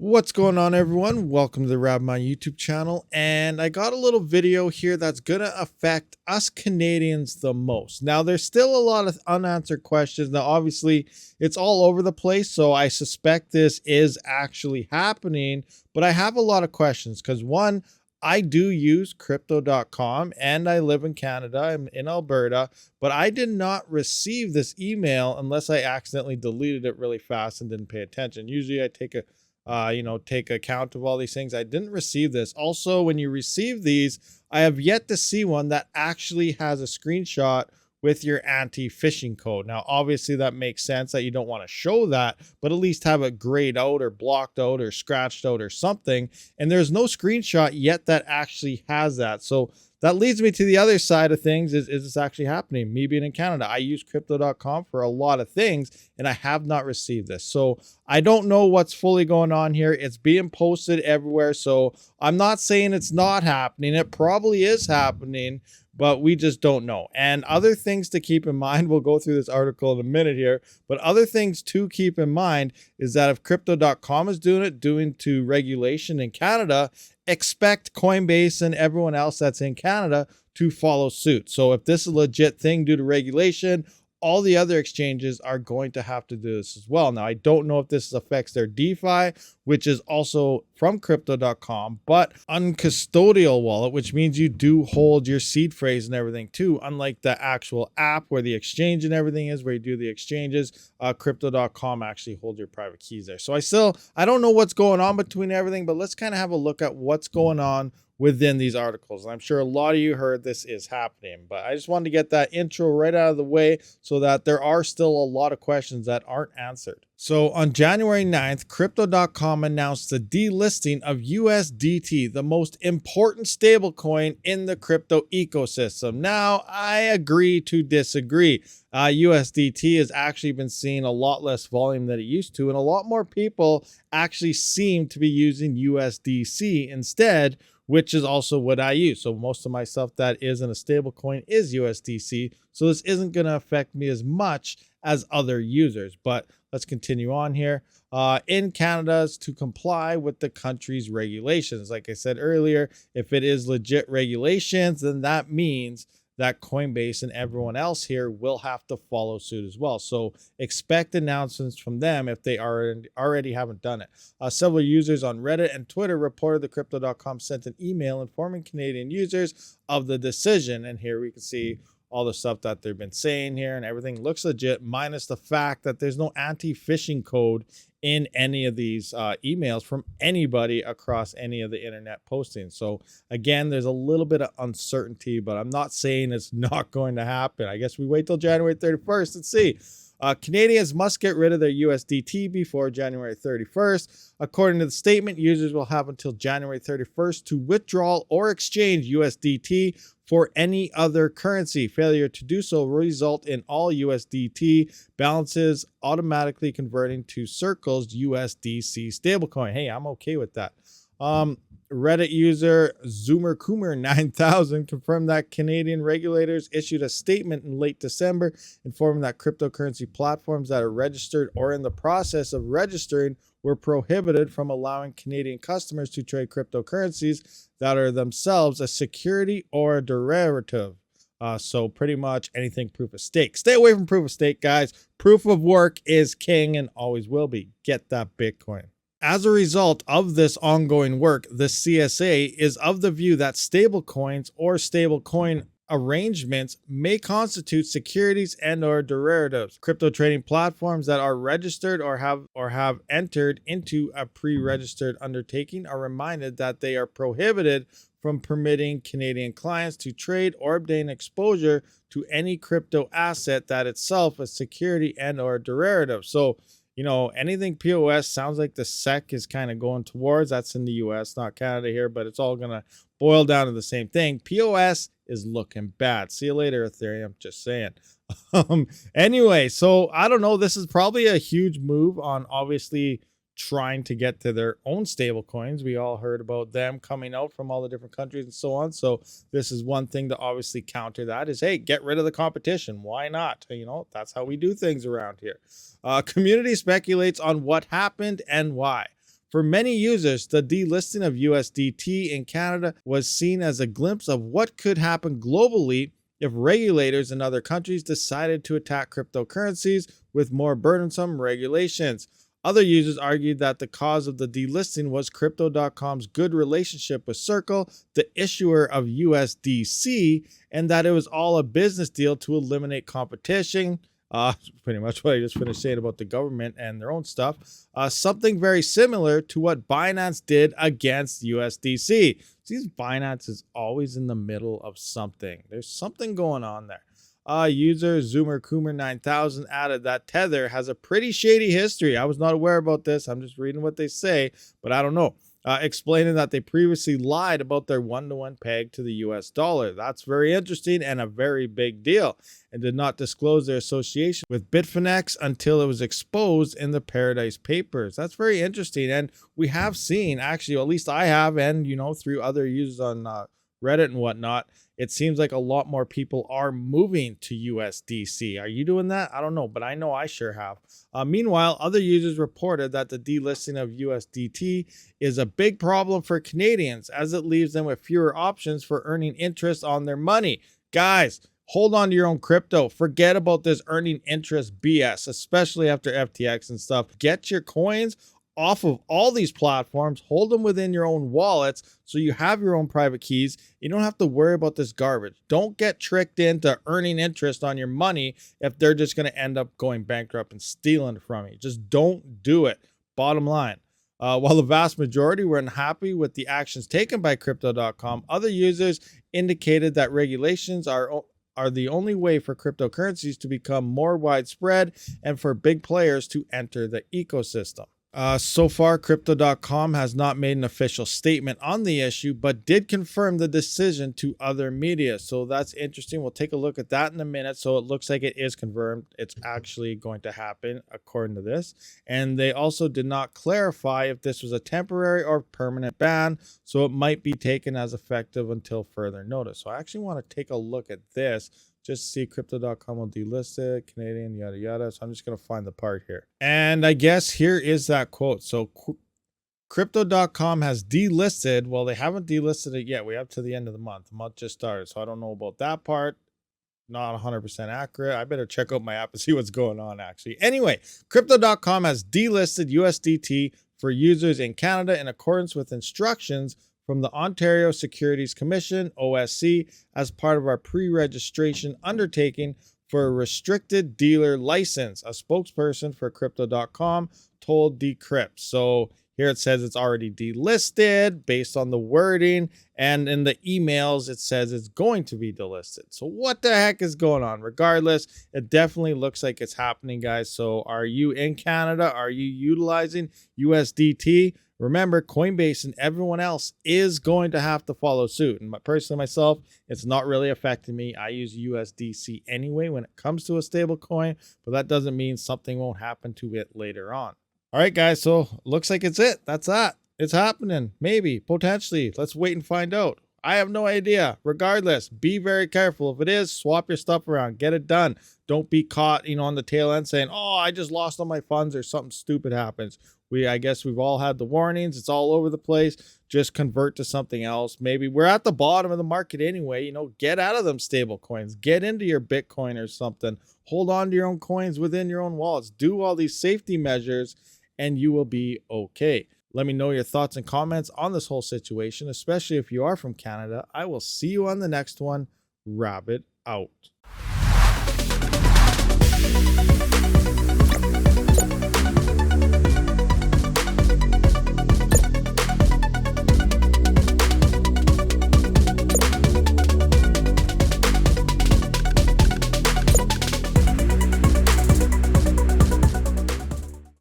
What's going on, everyone? Welcome to the RabidMining YouTube channel, and I got a little video here that's gonna affect us Canadians the most. Now, there's still a lot of unanswered questions. Now, obviously, it's all over the place, so I suspect this is actually happening, but I have a lot of questions because one, I do use crypto.com and I live in Canada. I'm in Alberta, but I did not receive this email unless I accidentally deleted it really fast and didn't pay attention. Usually I take account of all these things. I didn't receive this. Also, when you receive these, I have yet to see one that actually has a screenshot with your anti-phishing code. Now, obviously that makes sense that you don't want to show that, but at least have it grayed out or blocked out or scratched out or something. And there's no screenshot yet that actually has that. So that leads me to the other side of things. Is this actually happening? Me being in Canada, I use crypto.com for a lot of things and I have not received this. So I don't know what's fully going on here. It's being posted everywhere. So I'm not saying it's not happening. It probably is happening, but we just don't know. And other things to keep in mind, we'll go through this article in a minute here, but other things to keep in mind is that if crypto.com is doing it, due to regulation in Canada, expect Coinbase and everyone else that's in Canada to follow suit. So if this is a legit thing due to regulation, all the other exchanges are going to have to do this as well. Now, I don't know if this affects their DeFi, which is also from crypto.com, but uncustodial wallet, which means you do hold your seed phrase and everything too, unlike the actual app where the exchange and everything is, where you do the exchanges. Crypto.com actually holds your private keys there. So I don't know what's going on between everything, but let's kind of have a look at what's going on within these articles. And I'm sure a lot of you heard this is happening, but I just wanted to get that intro right out of the way so that there are still a lot of questions that aren't answered. So on January 9th, crypto.com announced the delisting of USDT, the most important stablecoin in the crypto ecosystem. Now, I agree to disagree. USDT has actually been seeing a lot less volume than it used to, and a lot more people actually seem to be using USDC instead, which is also what I use. So most of my stuff that isn't a stable coin is USDC. So this isn't going to affect me as much as other users. But let's continue on here. In Canada, to comply with the country's regulations. Like I said earlier, if it is legit regulations, then that means that Coinbase and everyone else here will have to follow suit as well. So expect announcements from them if they already haven't done it. Several users on Reddit and Twitter reported that crypto.com sent an email informing Canadian users of the decision. And here we can see all the stuff that they've been saying here, and everything looks legit, minus the fact that there's no anti-phishing code in any of these emails from anybody across any of the internet postings. So again, there's a little bit of uncertainty, but I'm not saying it's not going to happen. I guess we wait till January 31st and see. Canadians must get rid of their USDT before January 31st. According to the statement, users will have until January 31st to withdraw or exchange USDT for any other currency. Failure to do so will result in all USDT balances automatically converting to Circle's USDC stablecoin. Hey, I'm okay with that. Reddit user ZoomerCoomer9000 confirmed that Canadian regulators issued a statement in late December informing that cryptocurrency platforms that are registered or in the process of registering were prohibited from allowing Canadian customers to trade cryptocurrencies that are themselves a security or a derivative. So pretty much anything proof of stake. Stay away from proof of stake, guys. Proof of work is king and always will be. Get that Bitcoin. As a result of this ongoing work, the CSA is of the view that stablecoins or stablecoin arrangements may constitute securities and or derivatives. Crypto trading platforms that are registered or have entered into a pre-registered undertaking are reminded that they are prohibited from permitting Canadian clients to trade or obtain exposure to any crypto asset that itself is security and or derivative. So anything POS sounds like the SEC is kind of going towards. That's in the US, not Canada here, but it's all going to boil down to the same thing. POS is looking bad. See you later, Ethereum. Just saying. Anyway, so I don't know. This is probably a huge move on obviously trying to get to their own stable coins. We all heard about them coming out from all the different countries and so on. So this is one thing to obviously counter that is, hey, get rid of the competition. Why not? That's how we do things around here. Community speculates on what happened and why. For many users, the delisting of USDT in Canada was seen as a glimpse of what could happen globally if regulators in other countries decided to attack cryptocurrencies with more burdensome regulations. Other users argued that the cause of the delisting was Crypto.com's good relationship with Circle, the issuer of USDC, and that it was all a business deal to eliminate competition. Pretty much what I just finished saying about the government and their own stuff. Something very similar to what Binance did against USDC. See, Binance is always in the middle of something. There's something going on there. User ZoomerCoomer9000 added that Tether has a pretty shady history. I was not aware about this. I'm just reading what they say, but I don't know. Explaining that they previously lied about their one-to-one peg to the US dollar. That's very interesting and a very big deal, and did not disclose their association with Bitfinex until it was exposed in the Paradise Papers. That's very interesting, and we have seen, actually, or at least I have, and through other users on Reddit and whatnot, it seems like a lot more people are moving to USDC. Are you doing that? I don't know, but I know I sure have. Meanwhile, other users reported that the delisting of USDT is a big problem for Canadians, as it leaves them with fewer options for earning interest on their money. Guys, hold on to your own crypto. Forget about this earning interest BS, especially after FTX and stuff. Get your coins off of all these platforms, hold them within your own wallets so you have your own private keys. You don't have to worry about this garbage. Don't get tricked into earning interest on your money if they're just going to end up going bankrupt and stealing from you. Just don't do it. Bottom line. While the vast majority were unhappy with the actions taken by Crypto.com, other users indicated that regulations are the only way for cryptocurrencies to become more widespread and for big players to enter the ecosystem. So far, Crypto.com has not made an official statement on the issue, but did confirm the decision to other media. So that's interesting. We'll take a look at that in a minute. So it looks like it is confirmed. It's actually going to happen according to this. And they also did not clarify if this was a temporary or permanent ban. So it might be taken as effective until further notice. So I actually want to take a look at this. Just see Crypto.com will delist it, Canadian, yada, yada. So I'm just going to find the part here. And I guess here is that quote. So Crypto.com has delisted. Well, they haven't delisted it yet. We have to the end of the month. The month just started. So I don't know about that part. Not 100% accurate. I better check out my app and see what's going on, actually. Anyway, Crypto.com has delisted USDT for users in Canada in accordance with instructions from the Ontario Securities Commission, OSC, as part of our pre-registration undertaking for a restricted dealer license, a spokesperson for Crypto.com told Decrypt. So here it says it's already delisted based on the wording, and in the emails it says it's going to be delisted. So what the heck is going on? Regardless, it definitely looks like it's happening, guys. So are you in Canada? Are you utilizing USDT? Remember, Coinbase and everyone else is going to have to follow suit. And personally, myself, it's not really affecting me. I use USDC anyway when it comes to a stable coin, but that doesn't mean something won't happen to it later on. All right, guys, so looks like it's it. That's that. It's happening. Maybe, potentially. Let's wait and find out. I have no idea. Regardless, be very careful. If it is, swap your stuff around. Get it done. Don't be caught, on the tail end saying, oh, I just lost all my funds or something stupid happens. I guess we've all had the warnings. It's all over the place. Just convert to something else. Maybe we're at the bottom of the market anyway. Get out of them stable coins. Get into your Bitcoin or something. Hold on to your own coins within your own wallets. Do all these safety measures and you will be okay. Let me know your thoughts and comments on this whole situation, especially if you are from Canada. I will see you on the next one. Rabid out.